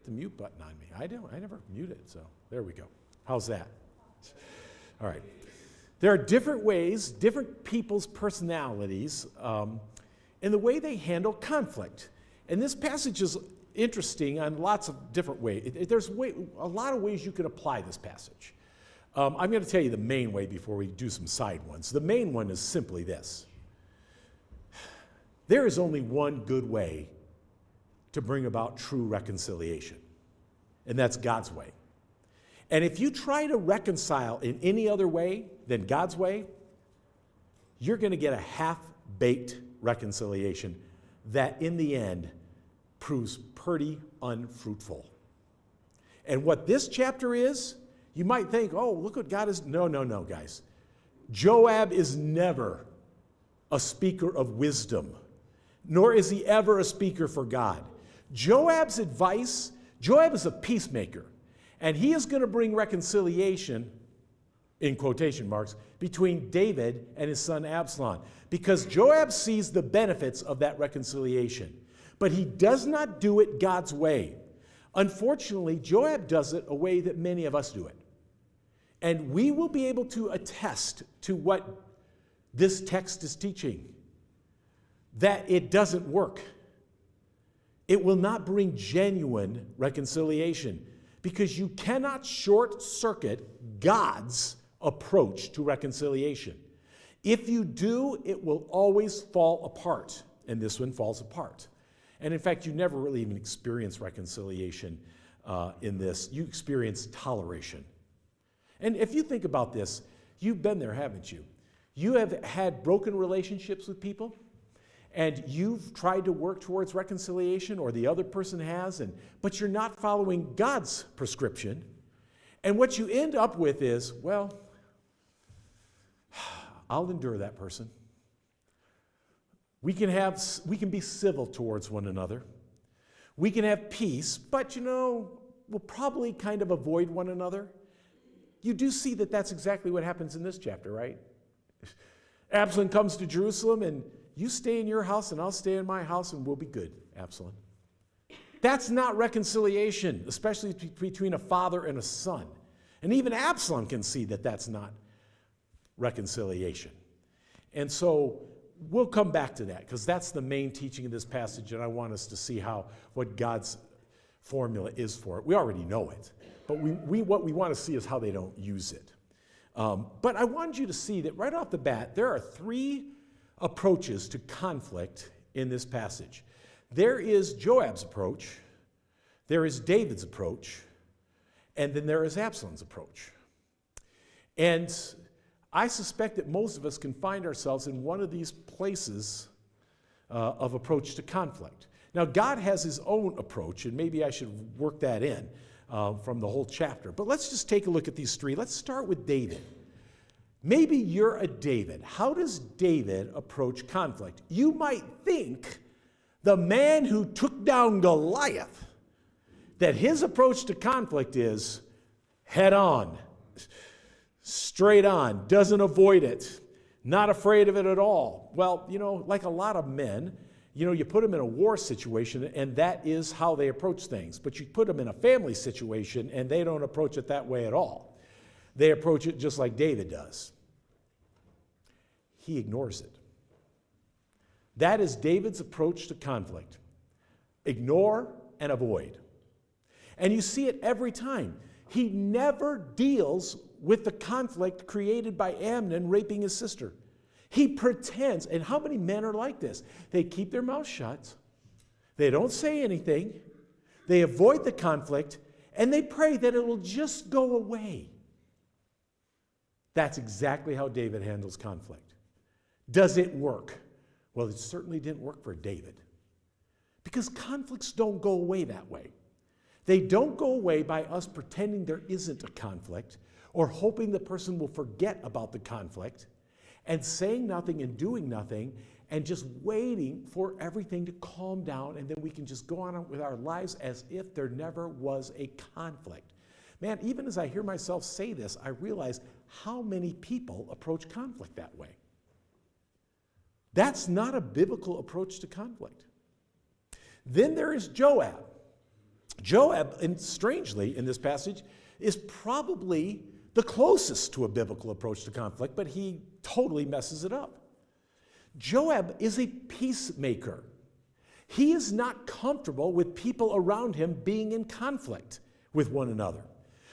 the mute button on me. I never mute it, so there we go. How's that? All right. There are different ways, different people's personalities, in the way they handle conflict. And this passage is interesting on lots of different ways. There's a lot of ways you can apply this passage. I'm going to tell you the main way before we do some side ones. The main one is simply this. There is only one good way to bring about true reconciliation, and that's God's way. And if you try to reconcile in any other way than God's way, you're going to get a half-baked reconciliation that in the end proves pretty unfruitful. And what this chapter is, you might think, oh, look what God is. No, guys. Joab is never a speaker of wisdom, nor is he ever a speaker for God. Joab's advice, Joab is a peacemaker, and he is going to bring reconciliation, in quotation marks, between David and his son Absalom, because Joab sees the benefits of that reconciliation. But he does not do it God's way. Unfortunately, Joab does it a way that many of us do it. And we will be able to attest to what this text is teaching, that it doesn't work. It will not bring genuine reconciliation, because you cannot short-circuit God's approach to reconciliation. If you do, it will always fall apart, and this one falls apart. And in fact, you never really even experience reconciliation in this. You experience toleration. And if you think about this, you've been there, haven't you? You have had broken relationships with people, and you've tried to work towards reconciliation, or the other person has, but you're not following God's prescription. And what you end up with is, well, I'll endure that person. We can be civil towards one another. We can have peace, but we'll probably kind of avoid one another. You do see that that's exactly what happens in this chapter, right? Absalom comes to Jerusalem, and you stay in your house, and I'll stay in my house, and we'll be good, Absalom. That's not reconciliation, especially between a father and a son. And even Absalom can see that that's not reconciliation. And so we'll come back to that, because that's the main teaching of this passage, and I want us to see what God's formula is for it. We already know it, but what we want to see is how they don't use it. But I want you to see that right off the bat, there are three approaches to conflict in this passage. There is Joab's approach, there is David's approach, and then there is Absalom's approach. And I suspect that most of us can find ourselves in one of these places of approach to conflict. Now, God has his own approach, and maybe I should work that in from the whole chapter. But let's just take a look at these three. Let's start with David. Maybe you're a David. How does David approach conflict? You might think the man who took down Goliath, that his approach to conflict is head on, straight on, doesn't avoid it, not afraid of it at all. Well, like a lot of men, you put them in a war situation, and that is how they approach things. But you put them in a family situation, and they don't approach it that way at all. They approach it just like David does. He ignores it. That is David's approach to conflict. Ignore and avoid. And you see it every time. He never deals with the conflict created by Amnon raping his sister. He pretends, and how many men are like this? They keep their mouth shut, they don't say anything, they avoid the conflict, and they pray that it will just go away. That's exactly how David handles conflict. Does it work? Well, it certainly didn't work for David, because conflicts don't go away that way. They don't go away by us pretending there isn't a conflict, or hoping the person will forget about the conflict, and saying nothing and doing nothing, and just waiting for everything to calm down, and then we can just go on with our lives as if there never was a conflict. Man, even as I hear myself say this, I realize how many people approach conflict that way. That's not a biblical approach to conflict. Then there is Joab. Joab, and strangely in this passage, is probably the closest to a biblical approach to conflict, but he totally messes it up. Joab is a peacemaker. He is not comfortable with people around him being in conflict with one another.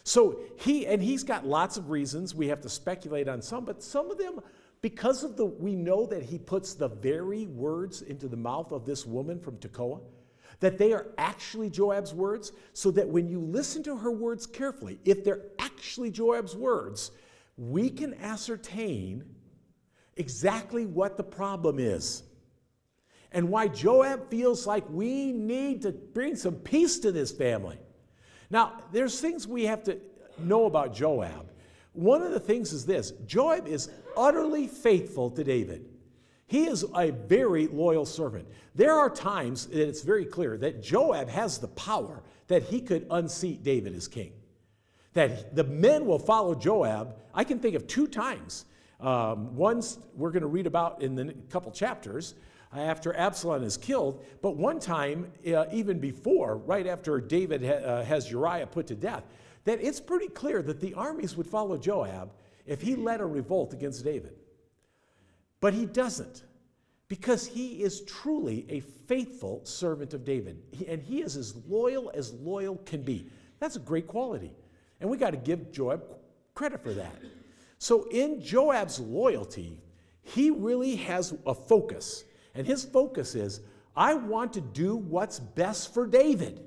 So he's got lots of reasons. We have to speculate on some, but some of them, because of we know that he puts the very words into the mouth of this woman from Tekoa, that they are actually Joab's words, so that when you listen to her words carefully, if they're actually Joab's words, we can ascertain exactly what the problem is and why Joab feels like we need to bring some peace to this family. Now, there's things we have to know about Joab. One of the things is this: Joab is utterly faithful to David. He is a very loyal servant. There are times that it's very clear that Joab has the power that he could unseat David as king. That the men will follow Joab. I can think of 2 times. One's we're going to read about in the couple chapters after Absalom is killed, but one time, even before, right after David has Uriah put to death, that it's pretty clear that the armies would follow Joab if he led a revolt against David. But he doesn't, because he is truly a faithful servant of David. And he is as loyal can be. That's a great quality. And we got to give Joab credit for that. So in Joab's loyalty, he really has a focus. And his focus is, I want to do what's best for David.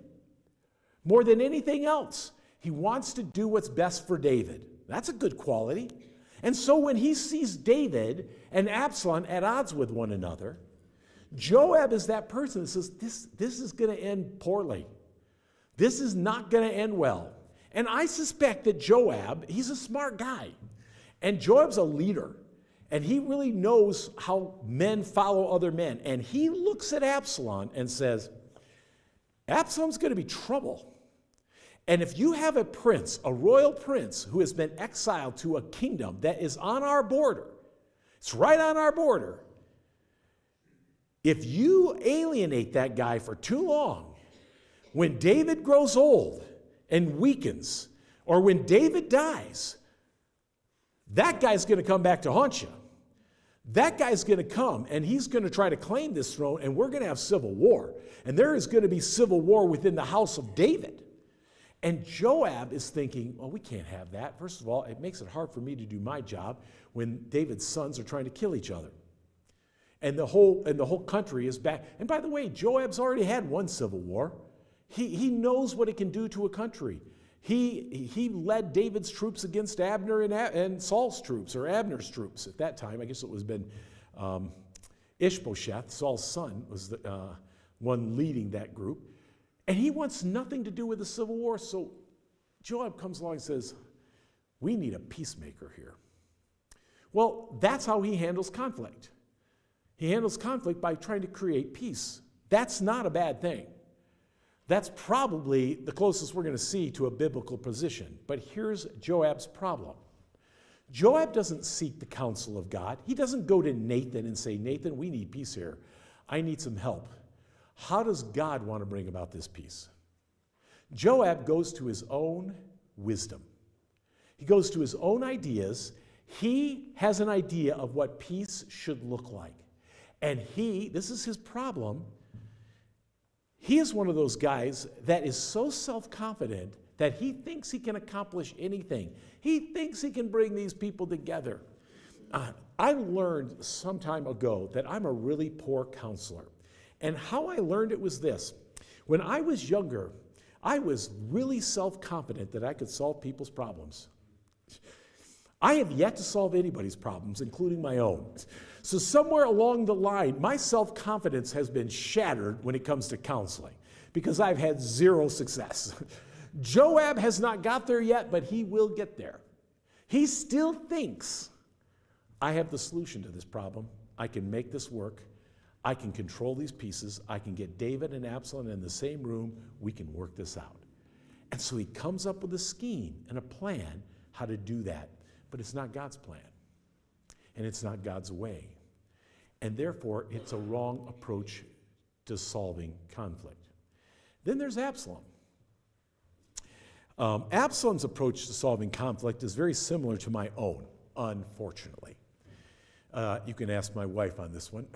More than anything else, he wants to do what's best for David. That's a good quality. And so when he sees David and Absalom at odds with one another, Joab is that person that says, this is going to end poorly. This is not going to end well. And I suspect that Joab, he's a smart guy. And Joab's a leader. And he really knows how men follow other men. And he looks at Absalom and says, Absalom's going to be trouble. And if you have a prince, a royal prince, who has been exiled to a kingdom that is on our border, it's right on our border, if you alienate that guy for too long, when David grows old and weakens, or when David dies, that guy's going to come back to haunt you. That guy's going to come, and he's going to try to claim this throne, and we're going to have civil war. And there is going to be civil war within the house of David. And Joab is thinking, well, we can't have that. First of all, it makes it hard for me to do my job when David's sons are trying to kill each other. And the whole country is back. And by the way, Joab's already had one civil war. He knows what it can do to a country. He led David's troops against Abner and Saul's troops, or Abner's troops at that time. I guess it was been Ishbosheth, Saul's son, was the one leading that group. And he wants nothing to do with the civil war. So Joab comes along and says, we need a peacemaker here. Well, that's how he handles conflict. He handles conflict by trying to create peace. That's not a bad thing. That's probably the closest we're going to see to a biblical position. But here's Joab's problem. Joab doesn't seek the counsel of God. He doesn't go to Nathan and say, Nathan, we need peace here. I need some help. How does God want to bring about this peace? Joab goes to his own wisdom. He goes to his own ideas. He has an idea of what peace should look like. And this is his problem, he is one of those guys that is so self-confident that he thinks he can accomplish anything. He thinks he can bring these people together. I learned some time ago that I'm a really poor counselor. And how I learned it was this. When I was younger, I was really self-confident that I could solve people's problems. I have yet to solve anybody's problems, including my own. So somewhere along the line, my self-confidence has been shattered when it comes to counseling because I've had zero success. Joab has not got there yet, but he will get there. He still thinks, I have the solution to this problem. I can make this work. I can control these pieces. I can get David and Absalom in the same room. We can work this out. And so he comes up with a scheme and a plan how to do that. But it's not God's plan. And it's not God's way. And therefore, it's a wrong approach to solving conflict. Then there's Absalom. Absalom's approach to solving conflict is very similar to my own, unfortunately. You can ask my wife on this one.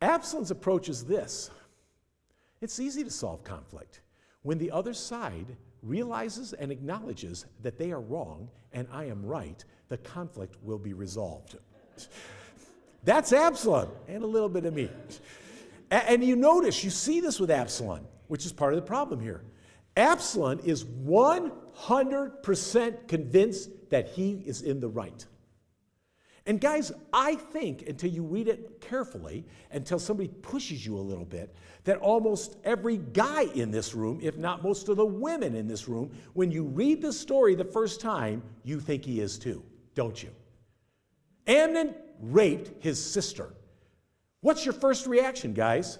Absalom's approach is this. It's easy to solve conflict when the other side realizes and acknowledges that they are wrong and I am right, the conflict will be resolved. That's Absalom and a little bit of me. And you notice, you see this with Absalom, which is part of the problem here. Absalom is 100% convinced that he is in the right. And guys, I think until you read it carefully, until somebody pushes you a little bit, that almost every guy in this room, if not most of the women in this room, when you read the story the first time, you think he is too, don't you? Amnon raped his sister. What's your first reaction, guys?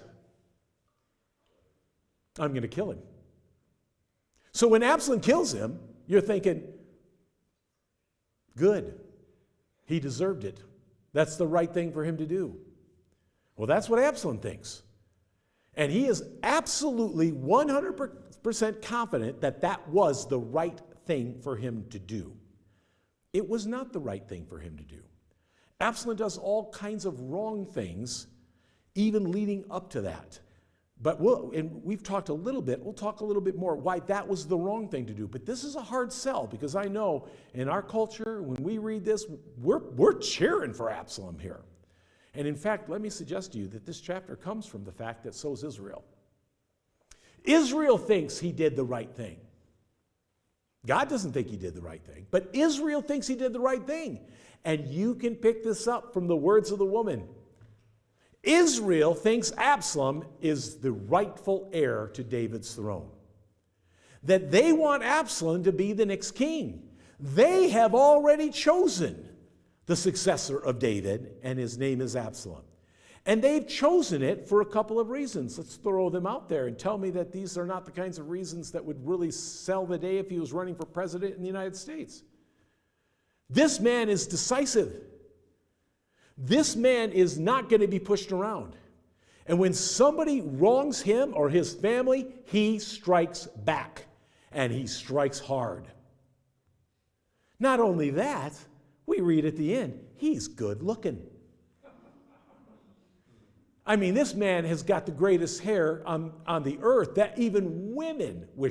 I'm going to kill him. So when Absalom kills him, you're thinking, good. He deserved it. That's the right thing for him to do. Well, that's what Absalom thinks. And he is absolutely 100% confident that that was the right thing for him to do. It was not the right thing for him to do. Absalom does all kinds of wrong things, even leading up to that. But we've talked a little bit, we'll talk a little bit more why that was the wrong thing to do. But this is a hard sell because I know in our culture, when we read this, we're cheering for Absalom here. And in fact, let me suggest to you that this chapter comes from the fact that so is Israel. Israel thinks he did the right thing. God doesn't think he did the right thing, but Israel thinks he did the right thing. And you can pick this up from the words of the woman. Israel thinks Absalom is the rightful heir to David's throne. That they want Absalom to be the next king. They have already chosen the successor of David, and his name is Absalom. And they've chosen it for a couple of reasons. Let's throw them out there and tell me that these are not the kinds of reasons that would really sell the day if he was running for president in the United States. This man is decisive. This man is not going to be pushed around. And when somebody wrongs him or his family, he strikes back, and he strikes hard. Not only that, we read at the end, he's good looking. I mean, this man has got the greatest hair on the earth that even women wish